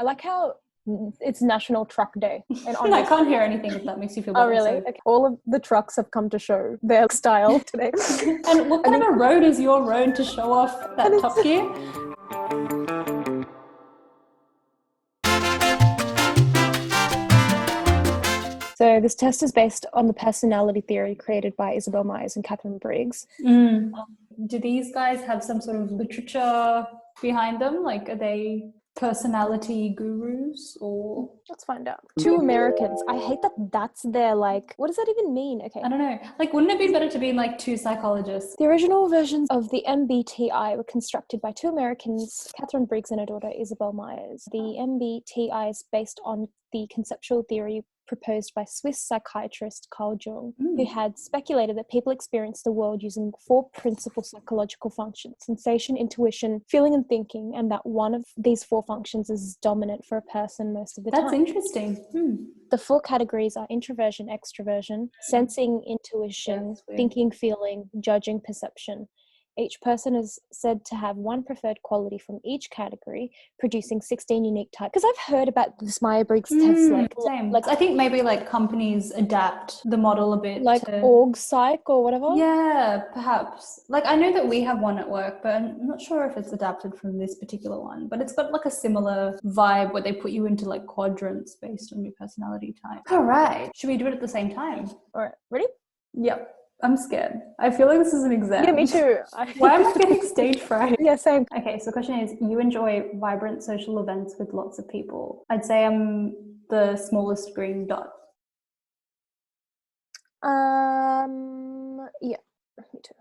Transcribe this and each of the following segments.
I like how it's National Truck Day. And on I can't hear anything if that makes you feel better. Oh, really? So. Okay. All of the trucks have come to show their style today. And what kind of a road is your road to show off that Top Gear? So this test is based on the personality theory created by Myer and Briggs. Do these guys have some sort of literature behind them? Like, are they personality gurus or? Let's find out. Two Americans. I hate that that's their, like, what does that even mean? Okay. I don't know. Like, wouldn't it be better to be like two psychologists? The original versions of the MBTI were constructed by two Americans, Catherine Briggs and her daughter Isabel Myers. The MBTI is based on the conceptual theory proposed by Swiss psychiatrist Carl Jung, who had speculated that people experience the world using four principal psychological functions: sensation, intuition, feeling, and thinking, and that one of these four functions is dominant for a person most of the time. That's interesting. The four categories are introversion, extroversion, sensing, intuition, thinking, feeling, judging, perception. Each person is said to have one preferred quality from each category, producing 16 unique types. Because I've heard about this Myer-Briggs test. Same. I think maybe like companies adapt the model a bit. Like org psych or whatever? Yeah, perhaps. Like I know that we have one at work, but I'm not sure if it's adapted from this particular one. But it's got like a similar vibe where they put you into like quadrants based on your personality type. All right. Should we do it at the same time? All right. Ready? Yep. I'm scared. I feel like this is an exam. Yeah, me too. Why am I getting stage fright? Yeah, same. Okay, so the question is, you enjoy vibrant social events with lots of people. I'd say I'm the smallest green dot. Yeah, me too.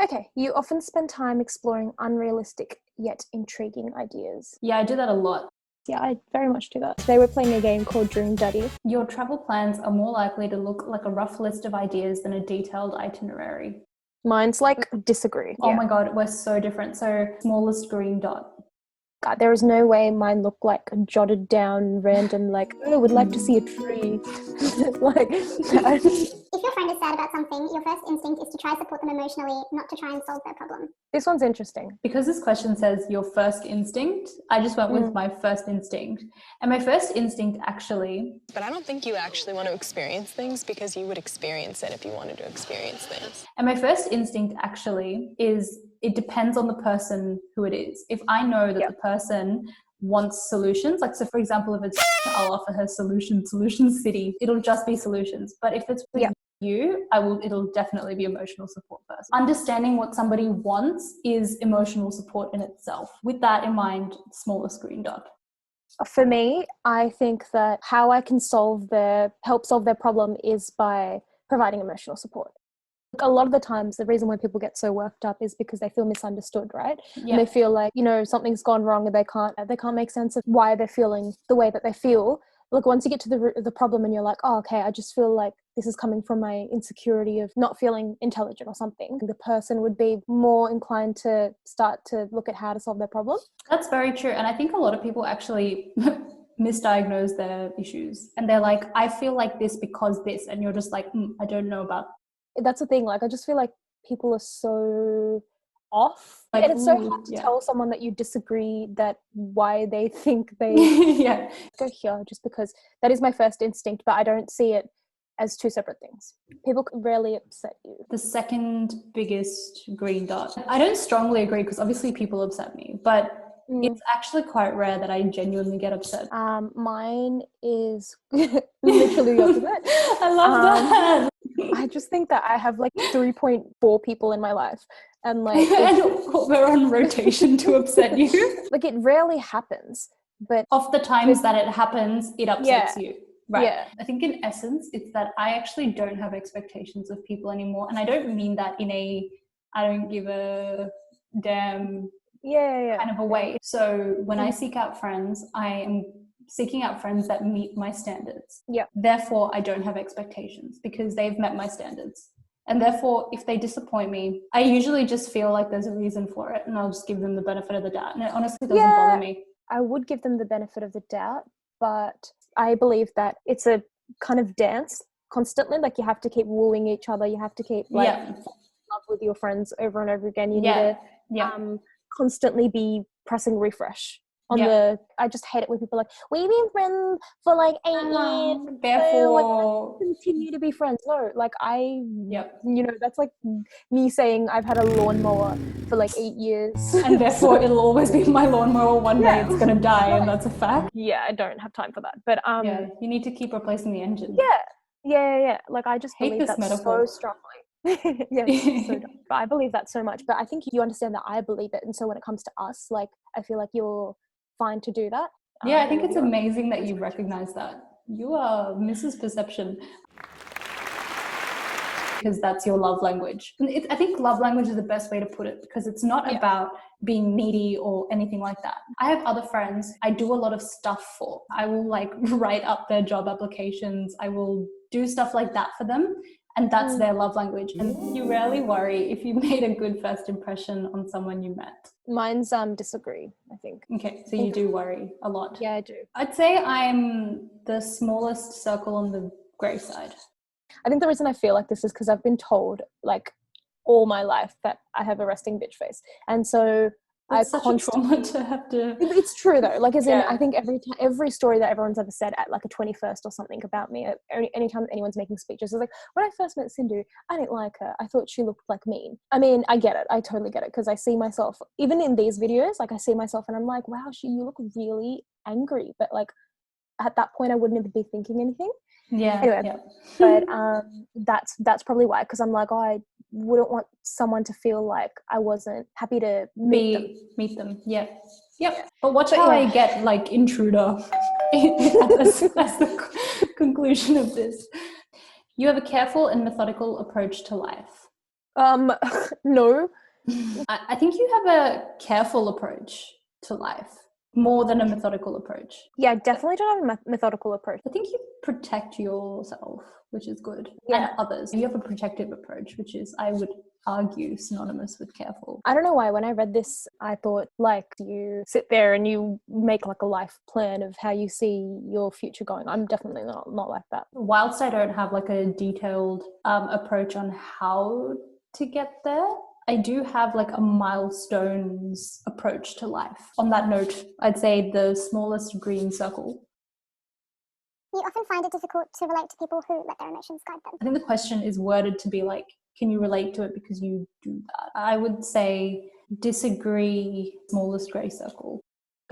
Okay, you often spend time exploring unrealistic yet intriguing ideas. Yeah, I do that a lot. Yeah, I very much do that. Today we're playing a game called Dream Daddy. Your travel plans are more likely to look like a rough list of ideas than a detailed itinerary. Mine's like disagree. Oh my God, we're so different. So smallest green dot. God, there is no way mine look like a jotted down random, like, oh, would like to see a tree. Like, If your friend is sad about something, your first instinct is to try to support them emotionally, not to try and solve their problem. This one's interesting. Because this question says your first instinct, I just went with my first instinct. And my first instinct actually... But I don't think you actually want to experience things because you would experience it if you wanted to experience things. And my first instinct actually is it depends on the person who it is. If I know that the person wants solutions, like, so for example, if it's I'll offer her solution city, it'll just be solutions. But if it's with you, it'll definitely be emotional support first. Understanding what somebody wants is emotional support in itself. With that in mind, smallest green dot. For me, I think that how I can help solve their problem is by providing emotional support. A lot of the times, the reason why people get so worked up is because they feel misunderstood, right? Yeah. And they feel like, something's gone wrong and they can't make sense of why they're feeling the way that they feel. Look, once you get to the root of the problem and you're like, oh, okay, I just feel like this is coming from my insecurity of not feeling intelligent or something, the person would be more inclined to start to look at how to solve their problem. That's very true. And I think a lot of people actually misdiagnose their issues. And they're like, I feel like this because this. And you're just like, I don't know about. That's the thing. Like, I just feel like people are so off. Like, and it's so hard to tell someone that you disagree that why they think they go here, just because that is my first instinct, but I don't see it as two separate things. People rarely upset you. The second biggest green dot. I don't strongly agree because obviously people upset me, but it's actually quite rare that I genuinely get upset. Mine is literally the opposite. I love that. I just think that I have like 3.4 people in my life, and like we're on rotation to upset you. Like, it rarely happens, but of the times that it happens, it upsets you. Right. Yeah. I think in essence, it's that I actually don't have expectations of people anymore. And I don't mean that in a, I don't give a damn kind of a way. So when I seek out friends, I am seeking out friends that meet my standards. Yeah. Therefore, I don't have expectations because they've met my standards. And therefore, if they disappoint me, I usually just feel like there's a reason for it, and I'll just give them the benefit of the doubt. And it honestly doesn't bother me. I would give them the benefit of the doubt, but I believe that it's a kind of dance constantly. Like, you have to keep wooing each other. You have to keep falling in love with your friends over and over again. You need to constantly be pressing refresh. I just hate it when people are like, we've been friends for like 8 years, therefore so, like, continue to be friends. No, like that's like me saying I've had a lawnmower for like 8 years and therefore it'll always be my lawnmower. One day it's gonna die, and that's a fact. Yeah, I don't have time for that. But you need to keep replacing the engine. Yeah. Like, I just believe that metaphor so strongly. Yes, so dumb. But I believe that so much. But I think you understand that I believe it, and so when it comes to us, like, I feel like you're fine to do that. Yeah, I think it's amazing that you recognize that. You are Mrs. Perception, because that's your love language. I think love language is the best way to put it, because it's not about being needy or anything like that. I have other friends I do a lot of stuff for. I will like write up their job applications. I will do stuff like that for them. And that's their love language. And you rarely worry if you made a good first impression on someone you met. Mine's disagree, I think. Okay, so you do worry a lot. Yeah, I do. I'd say I'm the smallest circle on the grey side. I think the reason I feel like this is because I've been told, like, all my life that I have a resting bitch face. And so That's such a trauma to have to... It's true though. Like, as in, I think every story that everyone's ever said at like a 21st or something about me, anytime anyone's making speeches, is like, when I first met Sindhu, I didn't like her. I thought she looked like me. I mean, I get it. I totally get it, because I see myself, even in these videos, like, I see myself and I'm like, wow, you look really angry. But like, at that point, I wouldn't even be thinking anything. Anyway, but that's probably why, because I'm like, I wouldn't want someone to feel like I wasn't happy to meet them. Yep. But watch how I get like intruder as the conclusion of this. You have a careful and methodical approach to life. No. I think you have a careful approach to life, more than a methodical approach. Yeah, I definitely don't have a methodical approach. I think you protect yourself, which is good, and others. You have a protective approach, which is, I would argue, synonymous with careful. I don't know why. When I read this, I thought, like, you sit there and you make like a life plan of how you see your future going. I'm definitely not like that. Whilst I don't have like a detailed approach on how to get there, I do have like a milestones approach to life. On that note, I'd say the smallest green circle. You often find it difficult to relate to people who let their emotions guide them. I think the question is worded to be like, can you relate to it because you do that? I would say disagree, smallest grey circle.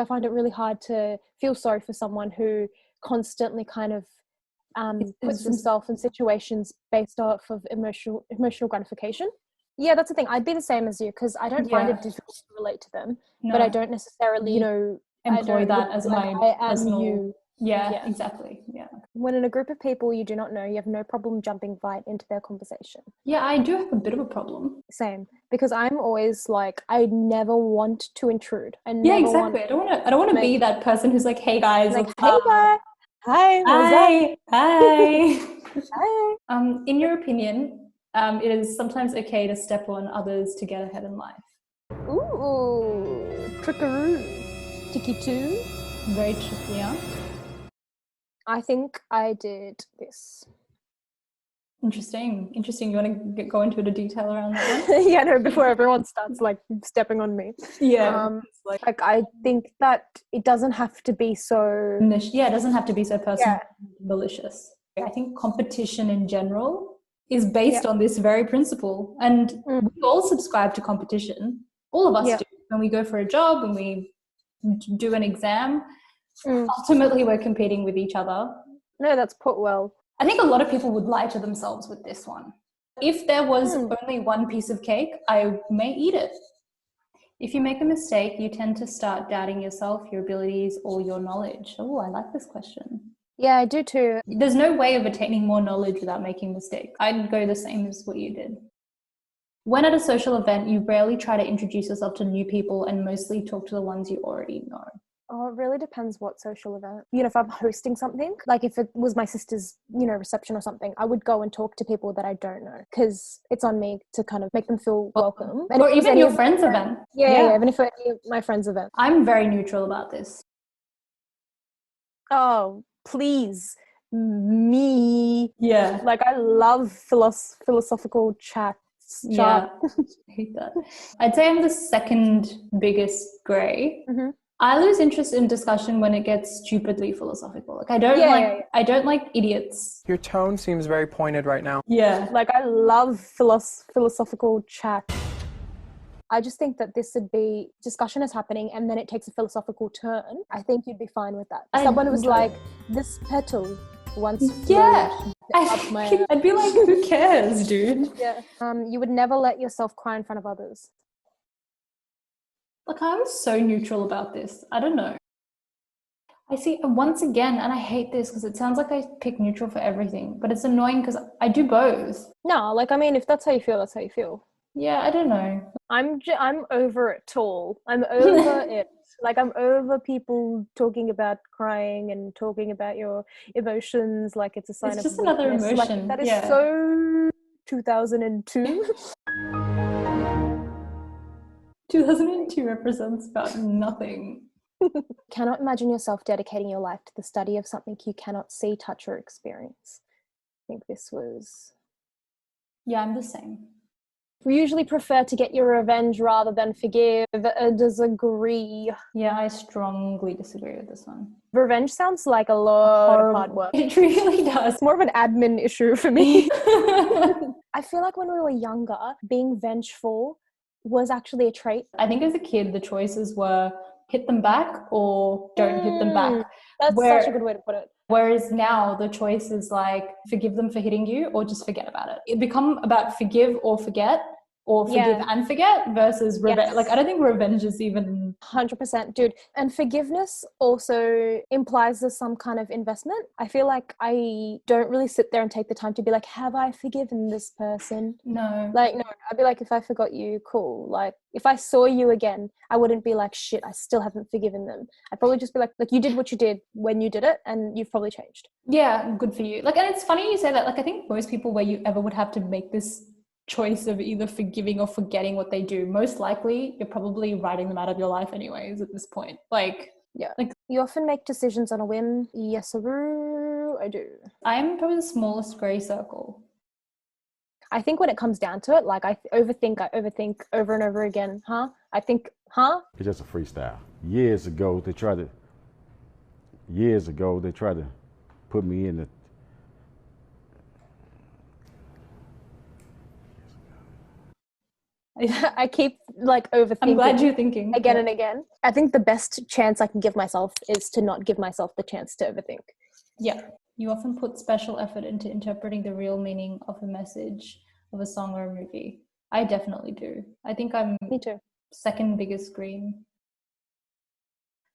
I find it really hard to feel sorry for someone who constantly kind of puts himself in situations based off of emotional gratification. Yeah, that's the thing. I'd be the same as you, because I don't find it difficult to relate to them, but I don't necessarily, employ that as my personal... you. Yeah, exactly. Yeah. When in a group of people you do not know, you have no problem jumping right into their conversation. Yeah, I do have a bit of a problem. Same, because I'm always like, I never want to intrude. I don't want to be that person who's like, hey guys, like, hey guys, hi. Hi. In your opinion, it is sometimes okay to step on others to get ahead in life. Ooh, trickaroo, ticky too. Very tricky, yeah. I think I did this. Interesting. You want to go into a detail around that one? Yeah, no, before everyone starts like stepping on me. Yeah. Like I think that it doesn't have to be so... Yeah, it doesn't have to be so personal, malicious. I think competition in general is based on this very principle. And we all subscribe to competition. All of us do. When we go for a job, when we do an exam, ultimately we're competing with each other. No, that's put well. I think a lot of people would lie to themselves with this one. If there was only one piece of cake, I may eat it. If you make a mistake, you tend to start doubting yourself, your abilities, or your knowledge. Oh, I like this question. Yeah, I do too. There's no way of attaining more knowledge without making mistakes. I'd go the same as what you did. When at a social event, you rarely try to introduce yourself to new people and mostly talk to the ones you already know. Oh, it really depends what social event. If I'm hosting something, like if it was my sister's, reception or something, I would go and talk to people that I don't know, because it's on me to kind of make them feel welcome. Or even your friend's event. Yeah, even if it's my friend's event. I'm very neutral about this. Oh, please. Me. Yeah. Like, I love philosophical chats. Yeah. I hate that. I'd say I'm the second biggest grey. Mm-hmm. I lose interest in discussion when it gets stupidly philosophical. Like I don't like idiots. Your tone seems very pointed right now. Yeah. Like I love philosophical chat. I just think that this would be discussion is happening and then it takes a philosophical turn. I think you'd be fine with that. Someone who was like, this petal once I'd be like, who cares, dude? Yeah. You would never let yourself cry in front of others. Like I'm so neutral about this. I don't know. I see once again, and I hate this because it sounds like I pick neutral for everything, but it's annoying because I do both. No, like I mean, if that's how you feel, that's how you feel. Yeah, I don't know. I'm over it all. I'm over it. Like I'm over people talking about crying and talking about your emotions like it's a sign of It's just weakness. another emotion. Like, that is so 2002. 2002 represents about nothing. Cannot imagine yourself dedicating your life to the study of something you cannot see, touch, or experience. I think this was... Yeah, I'm the same. We usually prefer to get your revenge rather than forgive. Disagree. Yeah, I strongly disagree with this one. Revenge sounds like a lot of hard work. It really does. It's more of an admin issue for me. I feel like when we were younger, being vengeful was actually a trait. I think as a kid, the choices were hit them back or don't hit them back. That's such a good way to put it. Whereas now the choice is like forgive them for hitting you or just forget about it. It become about forgive or forget or forgive and forget versus revenge. Yes. Like I don't think revenge is even 100%, dude. And forgiveness also implies there's some kind of investment. I feel like I don't really sit there and take the time to be like, have I forgiven this person? No. Like, no, I'd be like, if I forgot you, cool. Like, if I saw you again, I wouldn't be like, shit, I still haven't forgiven them. I'd probably just be like, you did what you did when you did it and you've probably changed. Yeah, good for you. Like, and it's funny you say that. Like, I think most people where you ever would have to make this choice of either forgiving or forgetting what they do, most likely you're probably writing them out of your life anyways at this point. Like, yeah. Like, you often make decisions on a whim. Yes, I do. I'm probably the smallest grey circle. I think when it comes down to it, like I overthink over and over again. It's just a freestyle. Years ago, they tried to put me in the... I keep like overthinking. I'm glad you're thinking. Again and again. I think the best chance I can give myself is to not give myself the chance to overthink. Yeah. You often put special effort into interpreting the real meaning of a message of a song or a movie. I definitely do. I think I'm Me too. Second biggest green.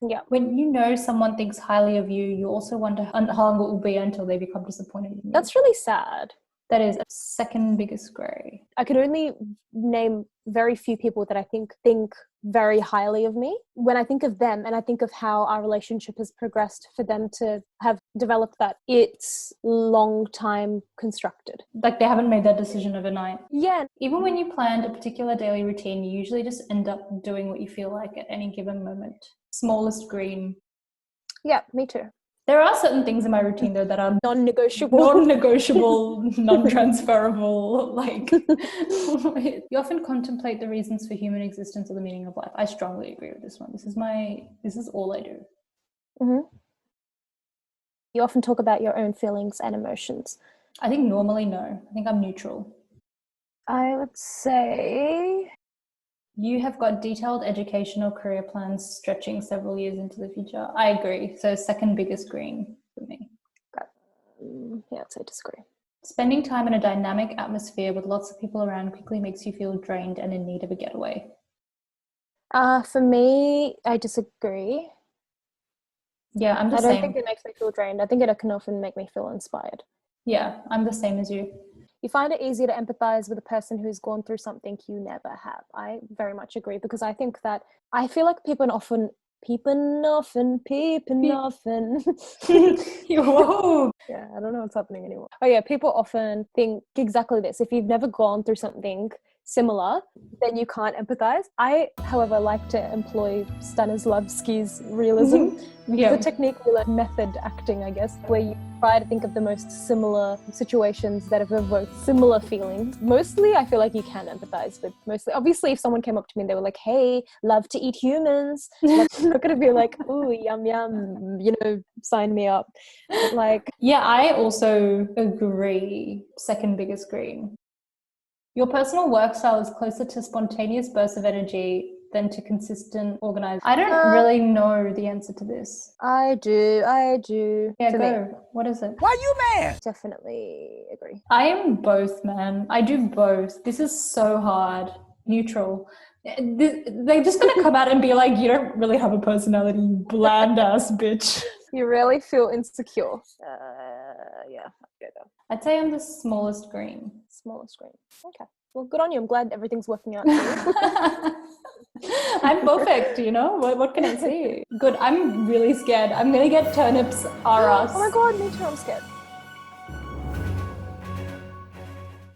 Yeah. When you know someone thinks highly of you, you also wonder how long it will be until they become disappointed in you. That's really sad. That is second biggest grey. I could only name very few people that I think very highly of me. When I think of them and I think of how our relationship has progressed for them to have developed that, it's long time constructed. Like they haven't made that decision overnight. Yeah. Even when you planned a particular daily routine, you usually just end up doing what you feel like at any given moment. Smallest green. Yeah, me too. There are certain things in my routine though that are non-negotiable, non-transferable. Like you often contemplate the reasons for human existence or the meaning of life. I strongly agree with this one. This is all I do. Mm-hmm. You often talk about your own feelings and emotions. I think normally no. I think I'm neutral. I would say you have got detailed educational career plans stretching several years into the future. I agree. So second biggest green for me. Yeah, I'd say disagree. Spending time in a dynamic atmosphere with lots of people around quickly makes you feel drained and in need of a getaway. For me, I disagree. Yeah, I'm the same. I don't think it makes me feel drained. I think it can often make me feel inspired. Yeah, I'm the same as you. You find it easier to empathize with a person who's gone through something you never have. I very much agree because I think that I feel like people often. Whoa. Yeah, I don't know what's happening anymore. Oh yeah, people often think exactly this. If you've never gone through something similar, then you can't empathize. I, however, like to employ Stanislavski's realism. Yeah. It's a technique, like method acting, I guess, where you try to think of the most similar situations that have evoked similar feelings. Mostly, I feel like you can empathize with mostly. Obviously, if someone came up to me and they were like, hey, love to eat humans, like, I'm not going to be like, ooh, yum, yum, you know, sign me up. But like, yeah, I also agree. Second biggest green. Your personal work style is closer to spontaneous bursts of energy than to consistent organized. I don't really know the answer to this. I do. Yeah, For go. me, What is it? Why you mad? definitely agree. I am both, man. I do both. This is so hard. Neutral. They're just going to come out and be like, you don't really have a personality, you bland ass bitch. You really feel insecure. Yeah, I'd go there. I'd say I'm the smallest green. Smallest screen. Okay. Well, good on you. I'm glad everything's working out for you. I'm perfect, you know? What can I say? Good. I'm really scared. I'm going to get turnips R us. Oh my god, me too. I'm scared.